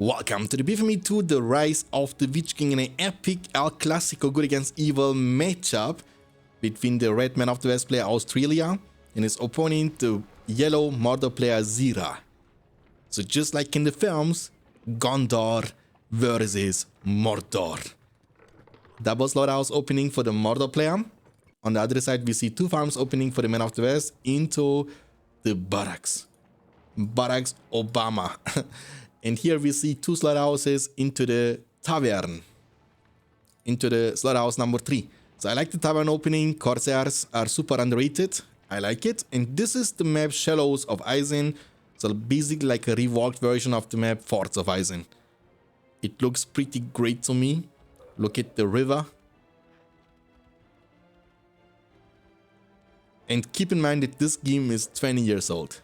Welcome to the BFME 2, the Rise of the Witch King, in an epic El Clasico good against evil matchup between the red man of the West player Australia and his opponent, the yellow Mordor player Zira. So just like in the films, Gondor versus Mordor. Double slaughterhouse opening for the Mordor player. On the other side, we see two farms opening for the man of the West into the barracks. Barracks Obama. And here we see two slaughterhouses into the tavern. Into the slaughterhouse number 3. So I like the tavern opening. Corsairs are super underrated. I like it. And this is the map Shallows of Eisen. So basically like a reworked version of the map Forts of Eisen. It looks pretty great to me. Look at the river. And keep in mind that this game is 20 years old.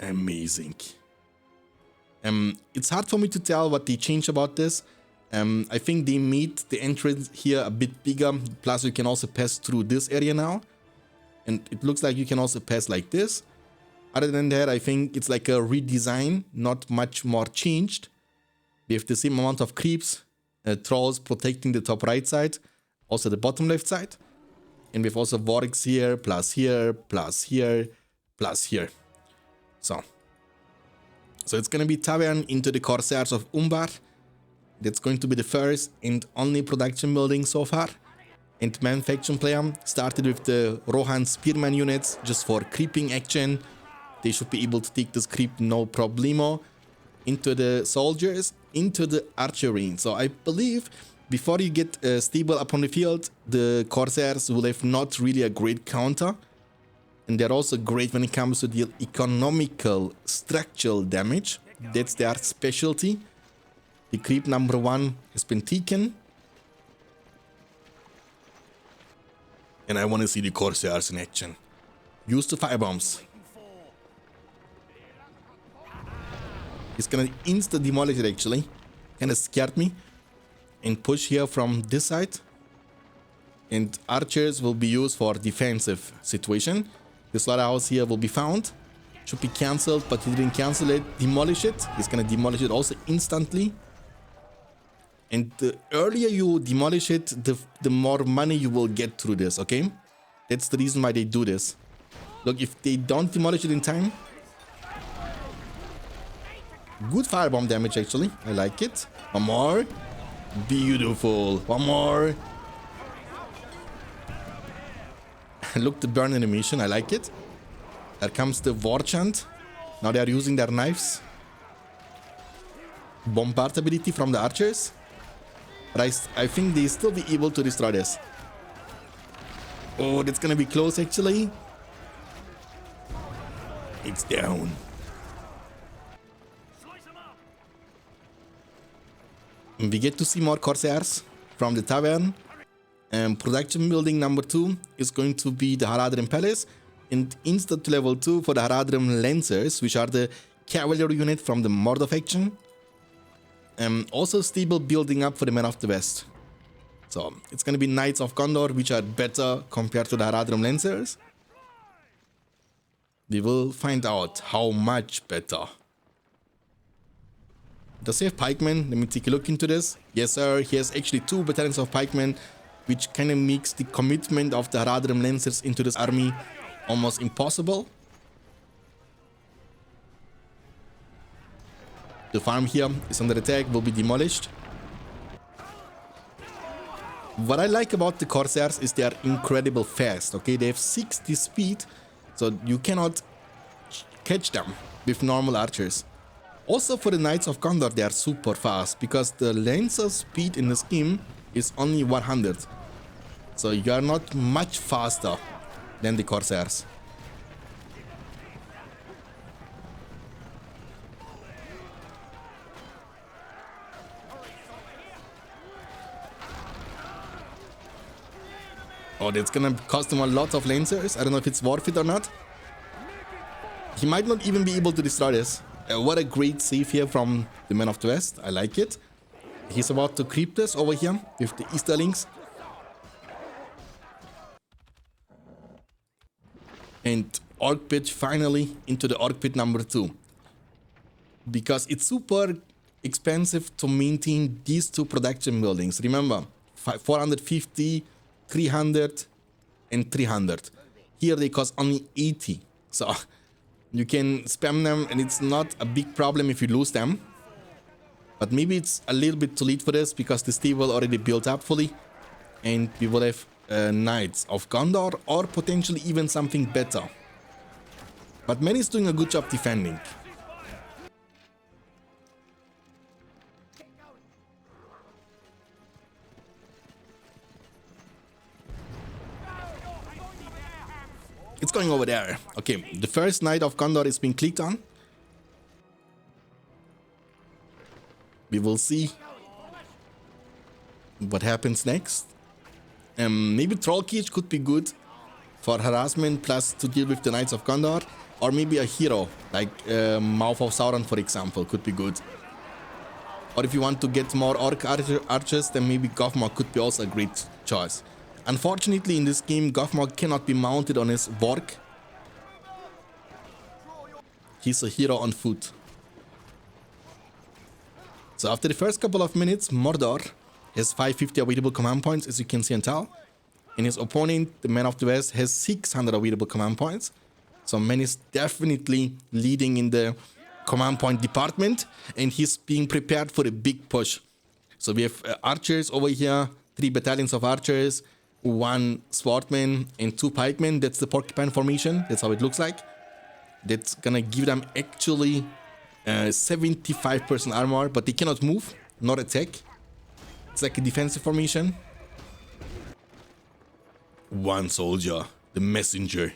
Amazing. It's hard for me to tell what they changed about this. I think they made the entrance here a bit bigger. Plus you can also pass through this area now. And it looks like you can also pass like this. Other than that, I think it's like a redesign, not much more changed. We have the same amount of creeps, trolls protecting the top right side, also the bottom left side. And we have also wargs here, plus here, plus here, plus here. So it's gonna be Tavern into the Corsairs of Umbar. That's going to be the first and only production building so far. And man faction player started with the Rohan Spearman units just for creeping action. They should be able to take this creep no problemo. Into the soldiers, into the archery. So I believe before you get stable upon the field, the Corsairs will have not really a great counter. And they're also great when it comes to deal economical structural damage. That's their specialty. The creep number 1 has been taken. And I want to see the Corsairs in action. Use the firebombs. He's gonna insta-demolish it actually. Kinda scared me. And push here from this side. And archers will be used for defensive situation. The slaughterhouse here will be found. Should be cancelled, but he didn't cancel it. Demolish it. He's gonna demolish it also instantly. And the earlier you demolish it, the more money you will get through this, okay? That's the reason why they do this. Look, if they don't demolish it in time... Good firebomb damage actually. I like it. One more. Beautiful. One more. Look, the burn animation, I like it. There comes the war chant. Now they are using their knives. Bombard ability from the archers. But I think they still be able to destroy this. Oh, that's gonna be close actually. It's down. We get to see more Corsairs from the tavern. Production building number 2 is going to be the Haradrim Palace, and instant level 2 for the Haradrim Lancers, which are the cavalry unit from the Mordor faction. Also stable building up for the Men of the West. So it's going to be Knights of Gondor, which are better compared to the Haradrim Lancers. We will find out how much better. Does he have pikemen? Let me take a look into this. Yes sir, he has actually 2 battalions of pikemen, which kind of makes the commitment of the Haradrim Lancers into this army almost impossible. The farm here is under attack, will be demolished. What I like about the Corsairs is they are incredible fast, okay? They have 60 speed, so you cannot catch them with normal archers. Also for the Knights of Gondor, they are super fast, because the Lancer speed in this game is only 100. So you are not much faster than the Corsairs. Oh, that's gonna cost him a lot of Lancers. I don't know if it's worth it or not. He might not even be able to destroy this. What a great save here from the Man of the West. I like it. He's about to creep this over here with the Easterlings. And orc pit finally into the orc pit number 2. Because it's super expensive to maintain these two production buildings. Remember, 450, 300 and 300. Here they cost only 80. So you can spam them and it's not a big problem if you lose them. But maybe it's a little bit too late for this because the stable already built up fully. And we will have Knights of Gondor or potentially even something better. But Man is doing a good job defending. It's going over there. Okay, the first Knight of Gondor is being clicked on. We will see what happens next. Maybe Troll Cage could be good for harassment plus to deal with the Knights of Gondor. Or maybe a hero like Mouth of Sauron, for example, could be good. Or if you want to get more orc archers, then maybe Gothmog could be also a great choice. Unfortunately, in this game, Gothmog cannot be mounted on his Vork. He's a hero on foot. So after the first couple of minutes, Mordor has 550 available command points, as you can see and tell. And his opponent, the Man of the West, has 600 available command points. So Man is definitely leading in the command point department. And he's being prepared for a big push. So we have archers over here, 3 battalions of archers, 1 swordman and 2 pikemen. That's the porcupine formation. That's how it looks like. That's gonna give them actually 75% armor, but they cannot move, nor attack. It's like a defensive formation. 1 soldier, the messenger.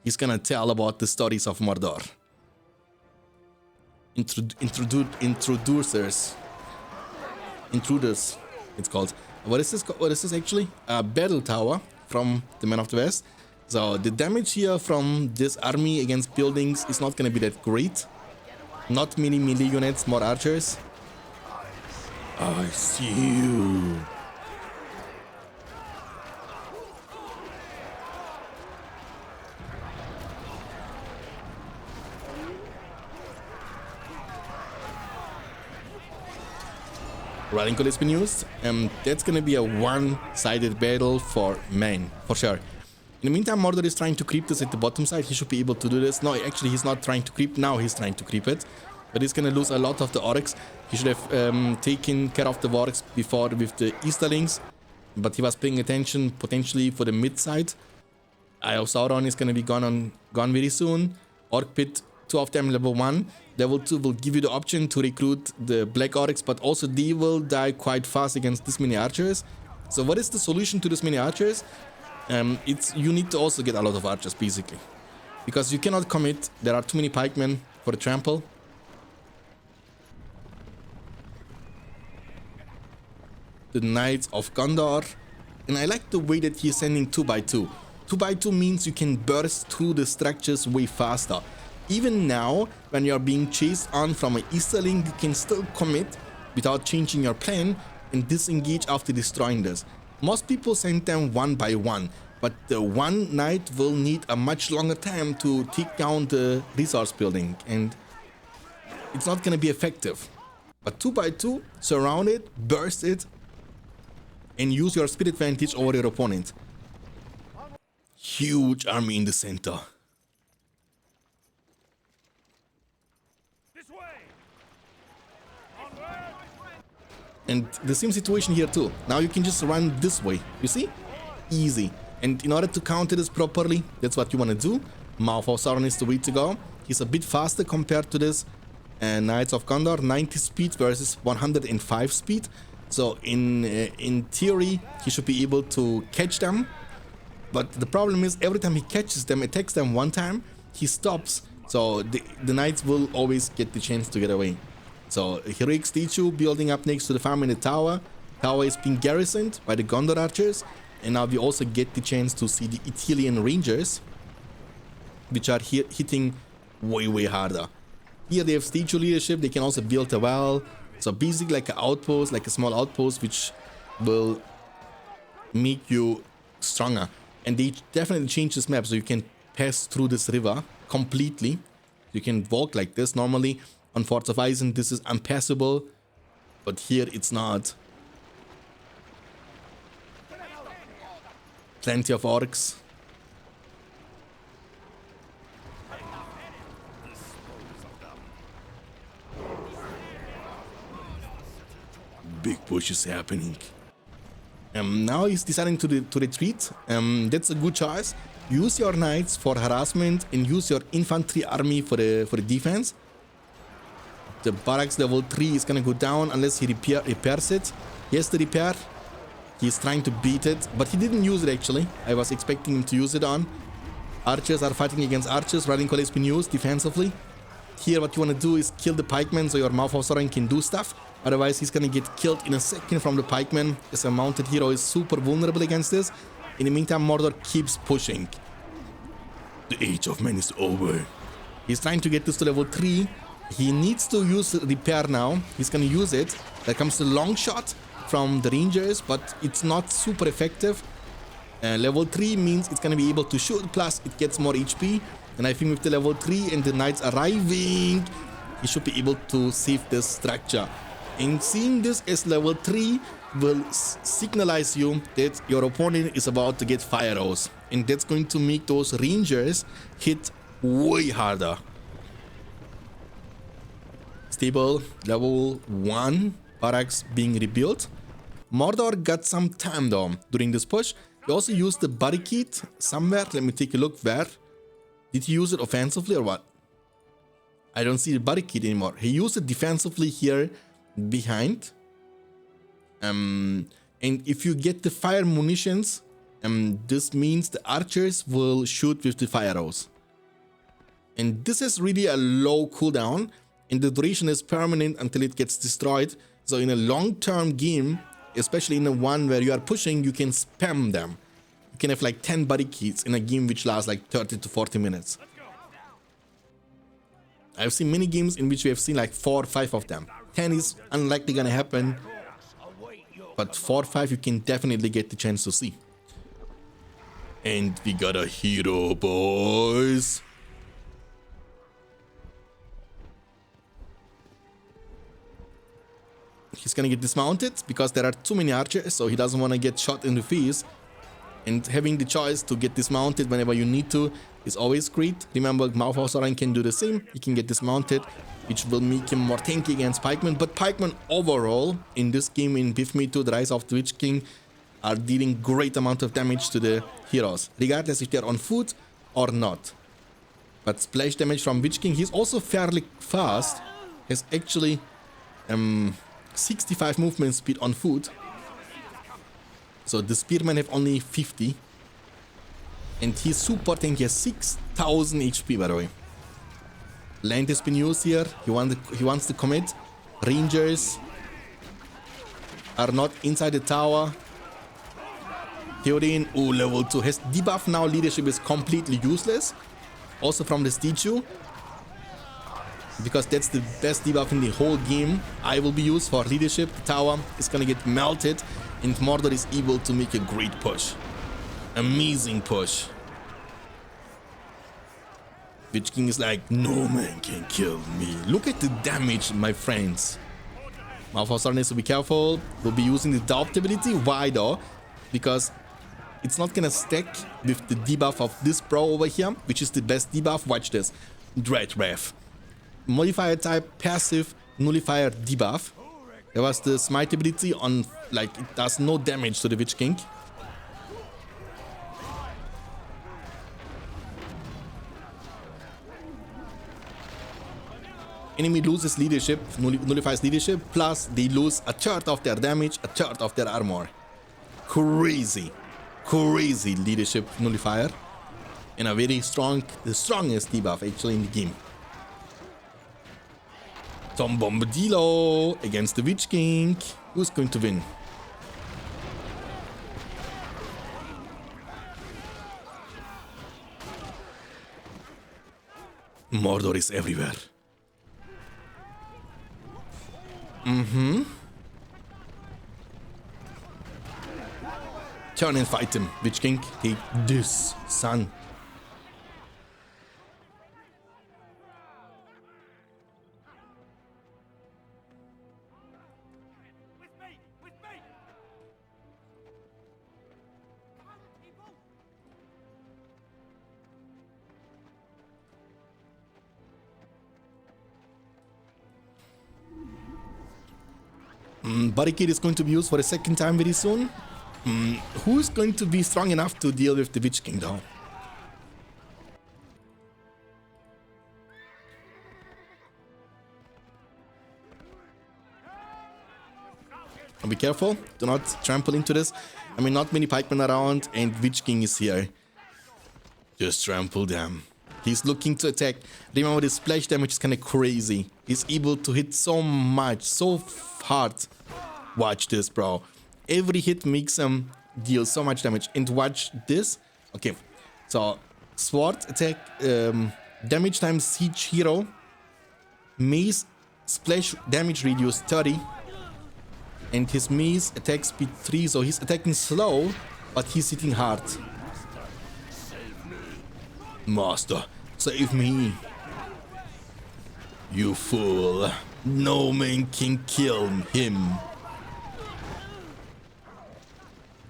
He's gonna tell about the stories of Mordor. Intruders, it's called. What is this? What is this actually? A battle tower from the Man of the West. So the damage here from this army against buildings is not gonna be that great. Not many melee units, more archers. I see you. Riding code has been used. That's gonna be a one-sided battle for Man, for sure. In the meantime, Mordor is trying to creep this at the bottom side. He should be able to do this. No, actually, he's not trying to creep. Now he's trying to creep it. But he's gonna lose a lot of the orcs. He should have taken care of the orcs before with the Easterlings. But he was paying attention potentially for the mid side. Eye of Sauron is gonna be gone very soon. Orc Pit, 2 of them level 1. Level 2 will give you the option to recruit the black orcs, but also they will die quite fast against this many archers. So what is the solution to this many archers? You need to also get a lot of archers, basically. Because you cannot commit. There are too many pikemen for the trample. The Knights of Gondor. And I like the way that he's sending 2 by 2. 2 by 2 means you can burst through the structures way faster. Even now, when you are being chased on from an Easterling, you can still commit without changing your plan and disengage after destroying this. Most people send them 1 by 1, but the one knight will need a much longer time to take down the resource building, and it's not going to be effective. But 2 by 2, surround it, burst it, and use your speed advantage over your opponent. Huge army in the center. And the same situation here too. Now you can just run this way. You see? Easy. And in order to counter this properly, that's what you want to do. Mouth of Sauron is the way to go. He's a bit faster compared to this Knights of Gondor. 90 speed versus 105 speed. So in theory, he should be able to catch them. But the problem is every time he catches them, attacks them one time, he stops. So the Knights will always get the chance to get away. So a heroic statue building up next to the farm in the tower. Tower is being garrisoned by the Gondor archers. And now we also get the chance to see the Ithilien Rangers, which are hitting way harder. Here they have statue leadership. They can also build a well. So basically like an outpost, like a small outpost, which will make you stronger. And they definitely change this map, so you can pass through this river completely. You can walk like this. Normally on Forts of Eisen this is impassable, but here it's not. Plenty of orcs. Big push is happening. Now he's deciding to retreat. That's a good choice. Use your knights for harassment and use your infantry army for the defense. The barracks level 3 is gonna go down unless he repairs it. He has to repair. He's trying to beat it, but he didn't use it actually. I was expecting him to use it on. Archers are fighting against archers. Riding call has been used defensively. Here what you want to do is kill the pikemen so your Mouth of Sauron can do stuff. Otherwise he's gonna get killed in a second from the pikemen. As a mounted hero is super vulnerable against this. In the meantime Mordor keeps pushing. The age of men is over. He's trying to get this to level 3. He needs to use repair now. He's gonna use it. There comes the long shot from the rangers, but it's not super effective. Level 3 means it's gonna be able to shoot, plus it gets more HP. And I think with the level 3 and the knights arriving, he should be able to save this structure. And seeing this as level 3 will signalize you that your opponent is about to get fire arrows. And that's going to make those rangers hit way harder. Stable, level 1, barracks being rebuilt. Mordor got some time though during this push. He also used the barricade somewhere. Let me take a look where. Did he use it offensively or what? I don't see the barricade anymore. He used it defensively here behind. And if you get the fire munitions, this means the archers will shoot with the fire arrows. And this is really a low cooldown, and the duration is permanent until it gets destroyed. So in a long-term game, especially in the one where you are pushing, you can spam them. You can have like 10 barricades in a game which lasts like 30 to 40 minutes. I've seen many games in which we have seen like 4 or 5 of them. 10 is unlikely gonna happen, but 4 or 5 you can definitely get the chance to see. And we got a hero, boys. He's gonna get dismounted because there are too many archers, so he doesn't want to get shot in the face. And having the choice to get dismounted whenever you need to is always great. Remember, Mouth of Sauron can do the same. He can get dismounted, which will make him more tanky against pikemen. But pikemen overall, in this game in BFME 2, The Rise of the Witch King, are dealing great amount of damage to the heroes, regardless if they're on foot or not. But splash damage from Witch King, he's also fairly fast. Has actually 65 movement speed on foot. So the spearmen have only 50. And he's super tanky, he has 6000 HP by the way. Land has been used here. He wants to commit. Rangers are not inside the tower. Theoden, oh, level 2 has debuff now. Leadership is completely useless. Also from the statue, because that's the best debuff in the whole game. I will be used for leadership. The tower is gonna get melted, and Mordor is able to make a great push. Amazing push. Witch King is like, no man can kill me. Look at the damage, my friends. Mouth of Sauron needs to be careful. We'll be using the doubt ability. Why though? Because it's not gonna stack with the debuff of this bro over here, which is the best debuff. Watch this. Dread Wrath. Modifier type, passive, nullifier debuff. There was the smite ability on, like, it does no damage to the Witch King. Enemy loses leadership, nullifies leadership, plus they lose a third of their damage, a third of their armor. Crazy, crazy leadership nullifier. And a very strong, the strongest debuff actually in the game. Tom Bombadillo against the Witch King. Who's going to win? Mordor is everywhere. Turn and fight him, Witch King. Take this, son. Barricade is going to be used for a second time very soon. Who's going to be strong enough to deal with the Witch King though? Be careful, do not trample into this. I mean, not many pikemen around, and Witch King is here. Just trample them. He's looking to attack. Remember, the splash damage is kind of crazy. He's able to hit so much, so hard. Watch this, bro. Every hit makes him deal so much damage. And watch this. Okay, so sword attack, damage times siege hero, mace splash damage reduce 30. And his mace attack speed 3, so he's attacking slow, but he's hitting hard. Master, save me. You fool. No man can kill him.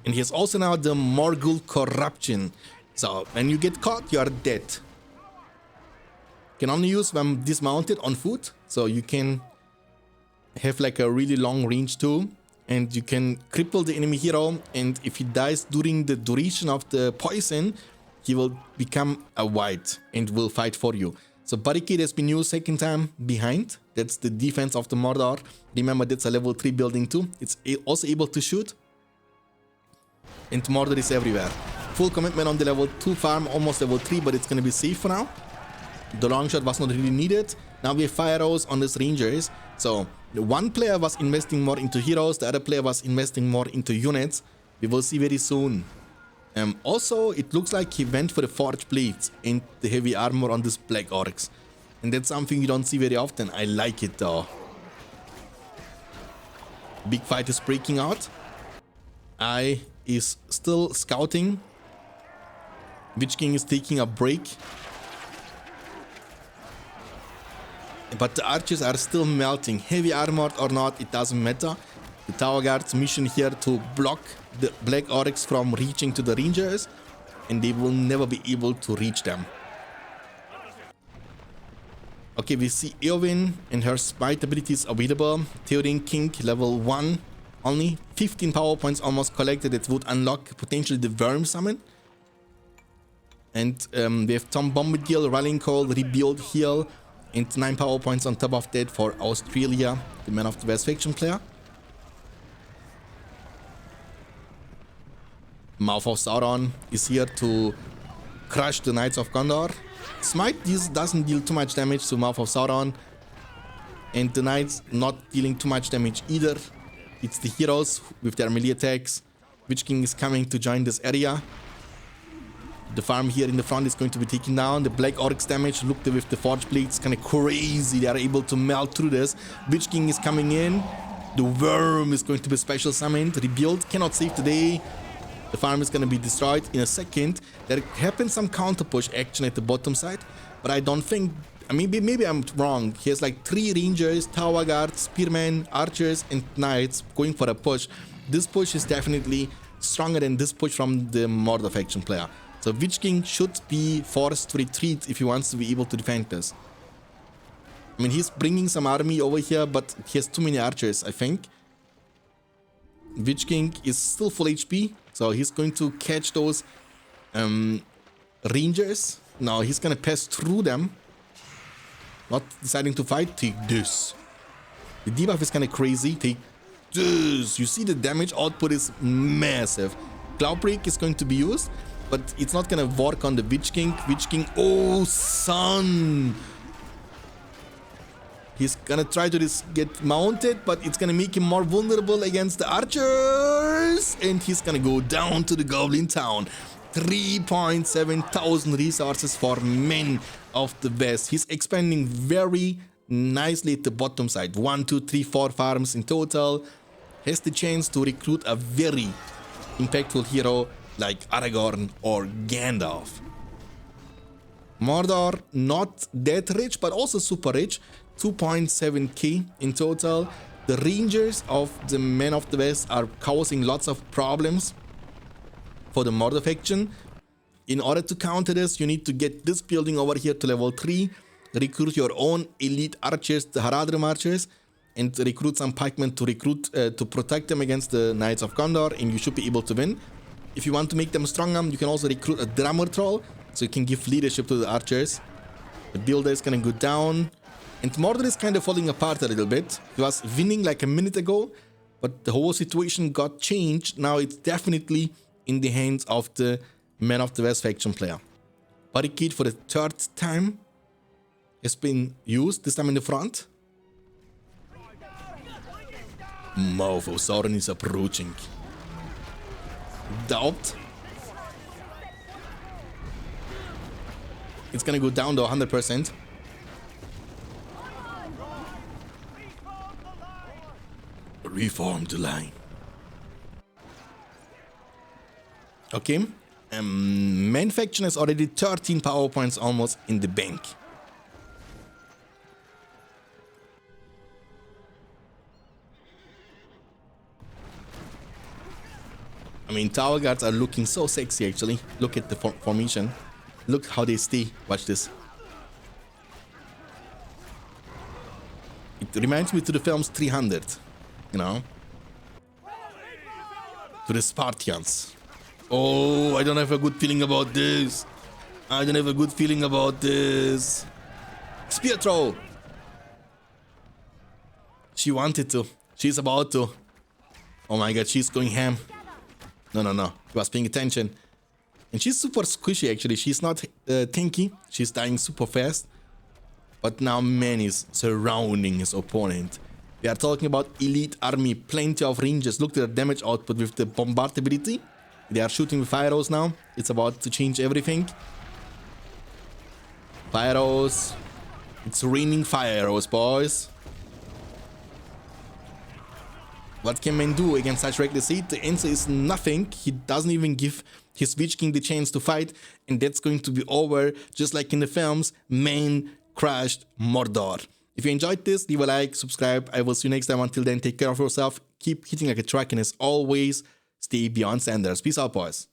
And he has also now the Morgul Corruption. So when you get caught, you are dead. Can only use when dismounted on foot, so you can have like a really long range too, and you can cripple the enemy hero, and if he dies during the duration of the poison, he will become a white and will fight for you. So Barricade has been used second time behind. That's the defense of the Mordor. Remember, that's a level 3 building too. It's also able to shoot. And Mordor is everywhere. Full commitment on the level 2 farm, almost level 3, but it's gonna be safe for now. The long shot was not really needed. Now we have fire arrows on these rangers. So one player was investing more into heroes, the other player was investing more into units. We will see very soon. Also, it looks like he went for the forged blades and the heavy armor on this black orcs. And that's something you don't see very often. I like it though. Big fight is breaking out. I is still scouting. Witch King is taking a break. But the archers are still melting. Heavy armored or not, it doesn't matter. The Tower Guard's mission here to block the Black Oryx from reaching to the Rangers, and they will never be able to reach them. Okay, we see Eowyn and her smite abilities available. Theoden King level 1 only. 15 power points almost collected that would unlock potentially the Worm Summon. And we have Tom Bombadil, Rallying Call, Rebuild, Heal, and 9 power points on top of that for Australia, the Man of the West faction player. Mouth of Sauron is here to crush the Knights of Gondor. Smite doesn't deal too much damage to Mouth of Sauron, and the Knights not dealing too much damage either. It's the heroes with their melee attacks. Witch King is coming to join this area. The farm here in the front is going to be taken down. The Black Oryx damage, look with the Forge Blades, kind of crazy. They are able to melt through this. Witch King is coming in. The Worm is going to be special summoned. Rebuild, cannot save today. The farm is going to be destroyed in a second. There happens some counter push action at the bottom side, but I don't think, maybe I'm wrong. He has like 3 Rangers, Tower Guard, Spearmen, Archers, and Knights going for a push. This push is definitely stronger than this push from the Mordor faction player. So Witch King should be forced to retreat if he wants to be able to defend this. I mean, he's bringing some army over here, but he has too many archers, I think. Witch King is still full HP, so he's going to catch those Rangers. Now he's gonna pass through them. Not deciding to fight. Take this. The debuff is kind of crazy. Take this. You see the damage output is massive. Cloudbreak is going to be used, but it's not gonna work on the Witch King. Witch King, oh son! He's gonna try to get mounted, but it's gonna make him more vulnerable against the archers. And he's gonna go down to the Goblin Town. 3.7 thousand resources for Men of the West. He's expanding very nicely at the bottom side. 1, 2, 3, 4 farms in total. Has the chance to recruit a very impactful hero like Aragorn or Gandalf. Mordor, not that rich, but also super rich. 2.7k in total. The Rangers of the Men of the West are causing lots of problems for the Mordor faction. In order to counter this, you need to get this building over here to level 3. Recruit your own elite archers, the Haradrim archers, and recruit some pikemen to protect them against the Knights of Gondor, and you should be able to win. If you want to make them stronger, you can also recruit a drummer troll, so you can give leadership to the archers. The builder is gonna go down, and Mordor is kind of falling apart a little bit. He was winning like a minute ago, but the whole situation got changed. Now it's definitely in the hands of the Man of the West faction player. Barricade for the third time has been used, this time in the front. Mouth of Sauron is approaching. Doubt. It's gonna go down to 100%. Reform the line. Okay. Main faction has already 13 power points almost in the bank. I mean, tower guards are looking so sexy actually. Look at the formation. Look how they stay. Watch this. It reminds me to the films 300, you know, to the Spartans. Oh, I don't have a good feeling about this. I don't have a good feeling about this. Spear throw. She wanted to. She's about to. Oh my god, she's going ham. No. She was paying attention. And she's super squishy actually. She's not tanky. She's dying super fast. But now man is surrounding his opponent. We are talking about elite army. Plenty of ranges. Look at their damage output with the bombard ability. They are shooting with fire arrows now. It's about to change everything. Fire arrows. It's raining fire arrows, boys. What can man do against such reckless hate? The answer is nothing. He doesn't even give his Witch King the chance to fight. And that's going to be over. Just like in the films, man crashed Mordor. If you enjoyed this, leave a like, subscribe. I will see you next time. Until then, take care of yourself. Keep hitting like a truck. And as always, stay beyond standards. Peace out, boys.